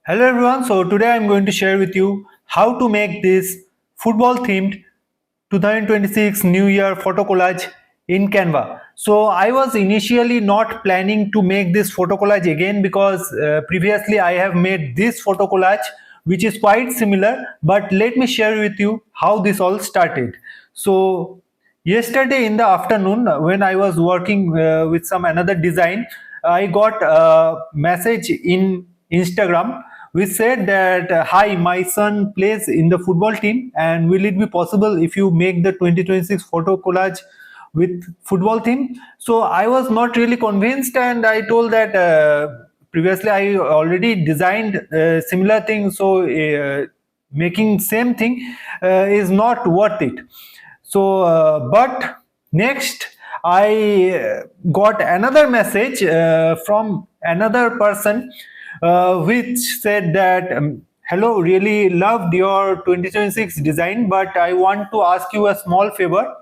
Hello everyone, so today I'm going to share with you how to make this football themed 2026 New Year photo collage in Canva. So I was initially not planning to make this photo collage again because previously I have made this photo collage which is quite similar, but let me share with you how this all started. So yesterday in the afternoon when I was working with some another design, I got a message in Instagram which said that hi, my son plays in the football team and will it be possible if you make the 2026 photo collage with football theme. So I was not really convinced and I told that previously I already designed similar things, so making same thing is not worth it. So but next I got another message from another person which said that hello, really loved your 2026 design, but I want to ask you a small favor.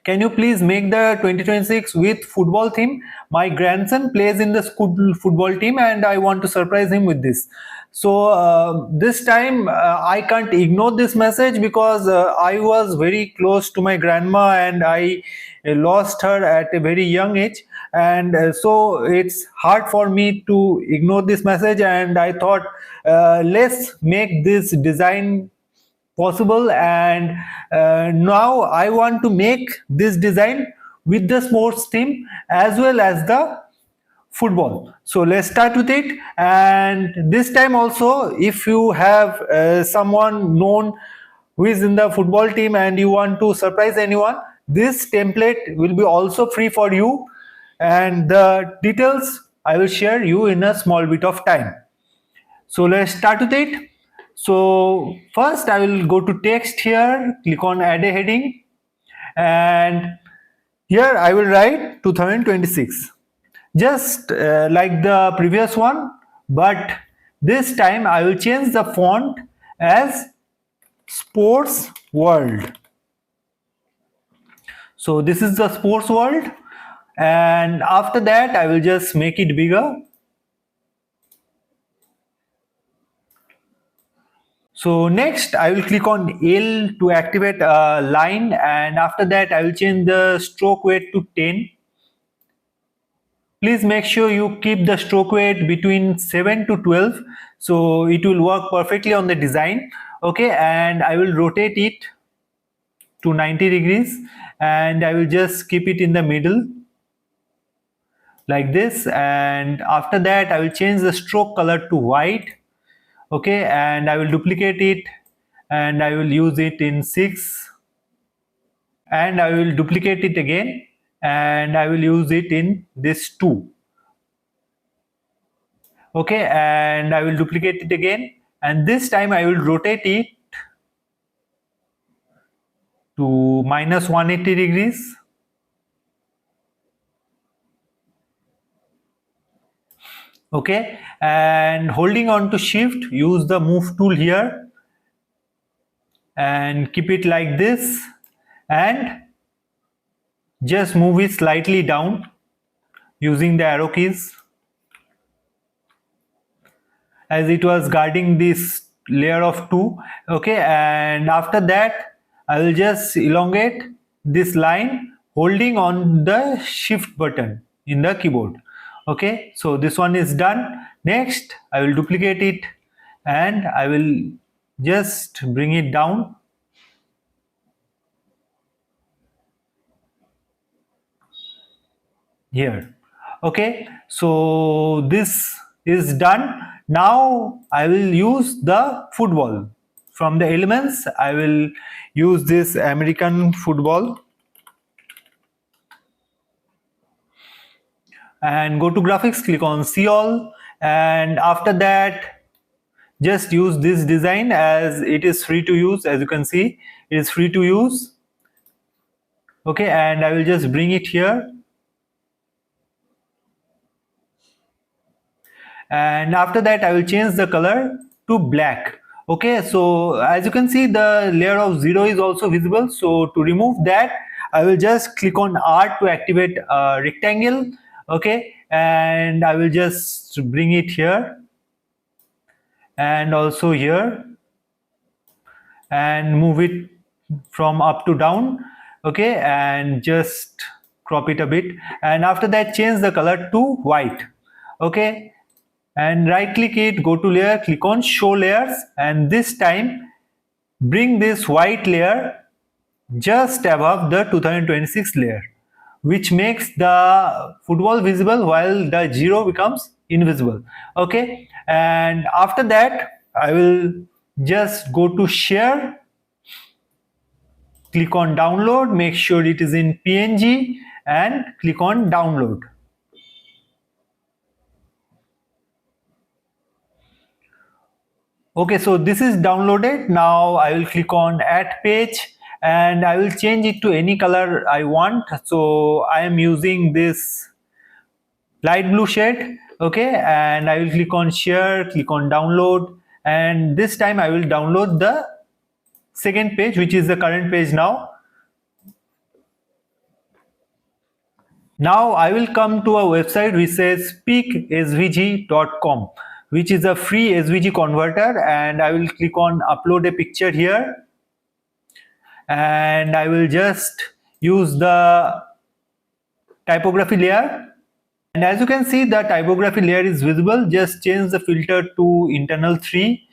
Can you please make the 2026 with football theme? My grandson plays in the school football team and I want to surprise him with this. So this time I can't ignore this message because I was very close to my grandma and I lost her at a very young age, and so it's hard for me to ignore this message, and I thought let's make this design possible. And now I want to make this design with the sports theme as well as the football. So let's start with it. And this time also, if you have someone known who is in the football team and you want to surprise anyone, this template will be also free for you, and the details I will share you in a small bit of time. So let's start with it. So first I will go to text here, click on add a heading, and here I will write 2026. Just like the previous one, but this time I will change the font as Sports World. So this is the Sports World, and after that I will just make it bigger. So next I will click on L to activate a line, and after that I will change the stroke weight to 10. Please make sure you keep the stroke weight between 7 to 12, so it will work perfectly on the design. Okay, and I will rotate it to 90 degrees and I will just keep it in the middle like this, and after that I will change the stroke color to white. Okay, and I will duplicate it and I will use it in 6, and I will duplicate it again and I will use it in this 2. Okay, and I will duplicate it again, and this time I will rotate it to minus 180 degrees. Okay, and holding on to shift, use the move tool here and keep it like this, and just move it slightly down using the arrow keys, as it was guarding this layer of 2. Okay, and after that I will just elongate this line holding on the shift button in the keyboard. Okay, so this one is done. Next I will duplicate it and I will just bring it down here. Okay, so this is done. Now I will use the football. From the elements I will use this American football and go to graphics, click on see all, and after that just use this design as it is free to use. As you can see, it is free to use. Okay, and I will just bring it here, and after that I will change the color to black. Okay, so as you can see, the layer of 0 is also visible. So to remove that I will just click on R to activate a rectangle. Okay, and I will just bring it here and also here, and move it from up to down. Okay, and just crop it a bit, and after that change the color to white. Okay, and right click it, go to layer, click on show layers, and this time bring this white layer just above the 2026 layer, which makes the football visible while the zero becomes invisible. Okay, and after that I will just go to share, click on download, make sure it is in PNG, and click on download. Okay, so this is downloaded. Now I will click on add page, and I will change it to any color I want. So I am using this light blue shade. Okay, and I will click on share, click on download, and this time I will download the second page, which is the current page now. Now I will come to a website which says peaksvg.com, which is a free SVG converter, and I will click on upload a picture here, and I will just use the typography layer. And as you can see, the typography layer is visible. Just change the filter to internal 3.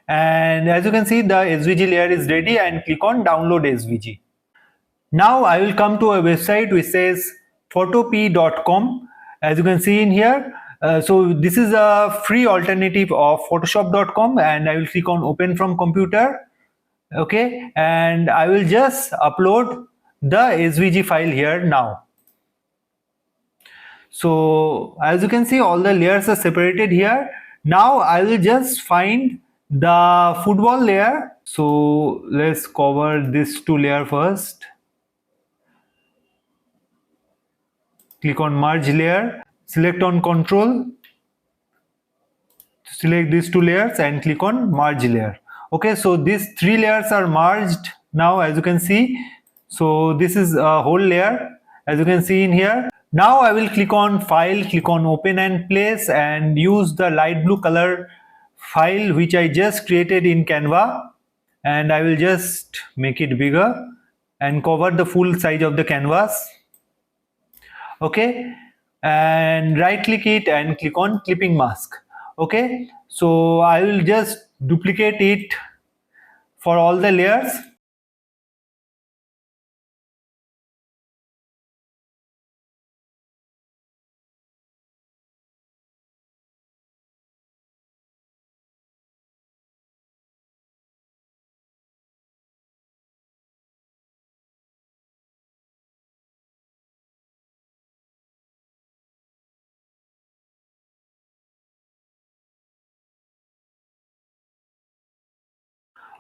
And as you can see, the SVG layer is ready, and click on download SVG. Now I will come to a website which says photop.com, as you can see in here. So this is a free alternative of photoshop.com, and I will click on open from computer. Okay, and I will just upload the SVG file here now. So as you can see, all the layers are separated here. Now I will just find the football layer. So let's cover this 2 layer first. Click on merge layer, select on control, select these 2 layers and click on merge layer. Okay, so these 3 layers are merged now, as you can see. So this is a whole layer, as you can see in here. Now I will click on file, click on open and place, and use the light blue color file which I just created in Canva, and I will just make it bigger and cover the full size of the canvas. Okay, and right click it and click on clipping mask. Okay, so I will just duplicate it for all the layers.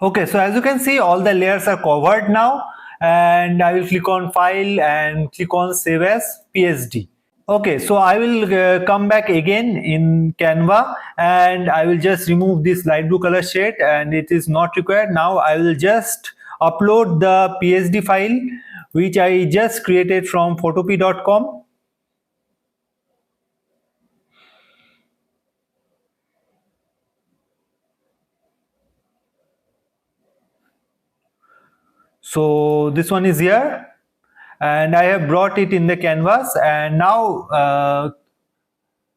Okay, so as you can see, all the layers are covered now, and I will click on file and click on save as PSD. Okay, so I will come back again in Canva, and I will just remove this light blue color shade, and it is not required. Now I will just upload the PSD file which I just created from photop.com. So this one is here, and I have brought it in the canvas, and now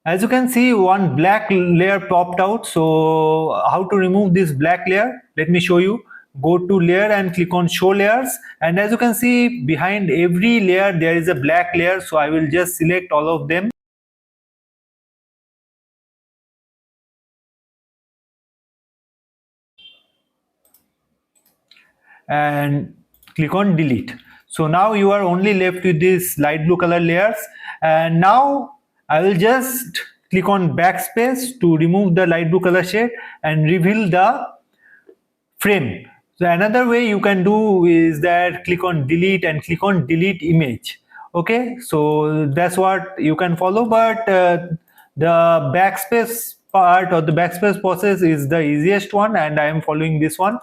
as you can see, one black layer popped out. So how to remove this black layer? Let me show you. Go to layer and click on show layers, and as you can see, behind every layer there is a black layer. So I will just select all of them and click on delete. So now you are only left with these light blue color layers, and now I will just click on backspace to remove the light blue color shade and reveal the frame. So another way you can do is that click on delete and click on delete image. Okay, so that's what you can follow, but the backspace part or the backspace process is the easiest one, and I am following this one.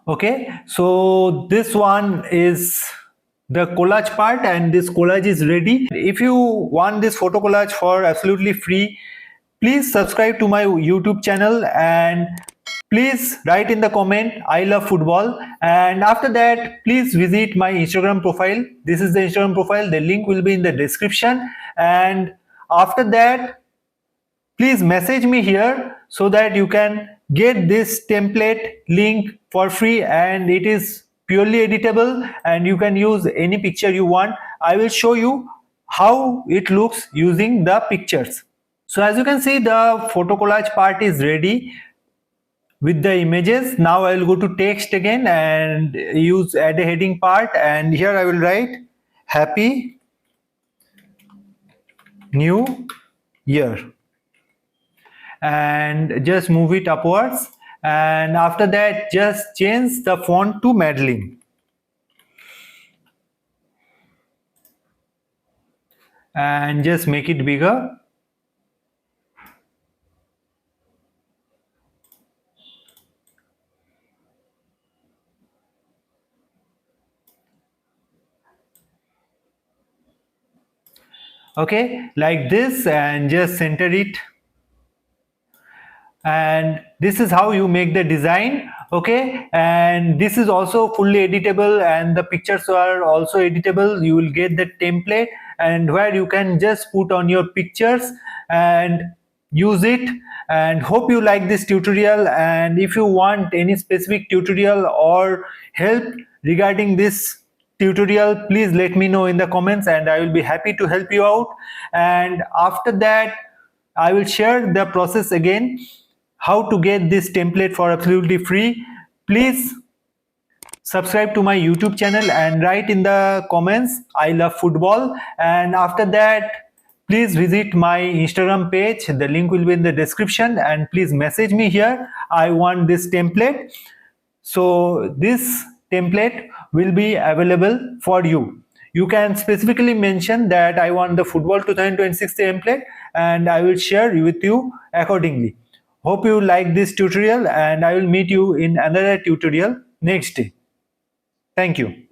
Okay, so this one is the collage part, and this collage is ready. If you want this photo collage for absolutely free, please subscribe to my YouTube channel and please write in the comment I love football, and after that please visit my Instagram profile. This is the Instagram profile, the link will be in the description, and after that please message me here so that you can get this template link for free, and it is purely editable and you can use any picture you want. I will show you how it looks using the pictures. So as you can see, the photo collage part is ready with the images. Now I will go to text again and use add a heading part, and here I will write Happy New Year and just move it upwards, and after that just change the font to Madeline and just make it bigger. Okay, like this, and just center it, and this is how you make the design. Okay, and this is also fully editable and the pictures are also editable. You will get the template and where you can just put on your pictures and use it. And hope you like this tutorial, and if you want any specific tutorial or help regarding this tutorial, please let me know in the comments and I will be happy to help you out. And after that I will share the process again, how to get this template for absolutely free. Please subscribe to my YouTube channel and write in the comments I love football, and after that please visit my Instagram page, the link will be in the description, and please message me here I want this template. So this template will be available for you. You can specifically mention that I want the football 2026 template and I will share with you accordingly. Hope you like this tutorial and I will meet you in another tutorial next day. Thank you.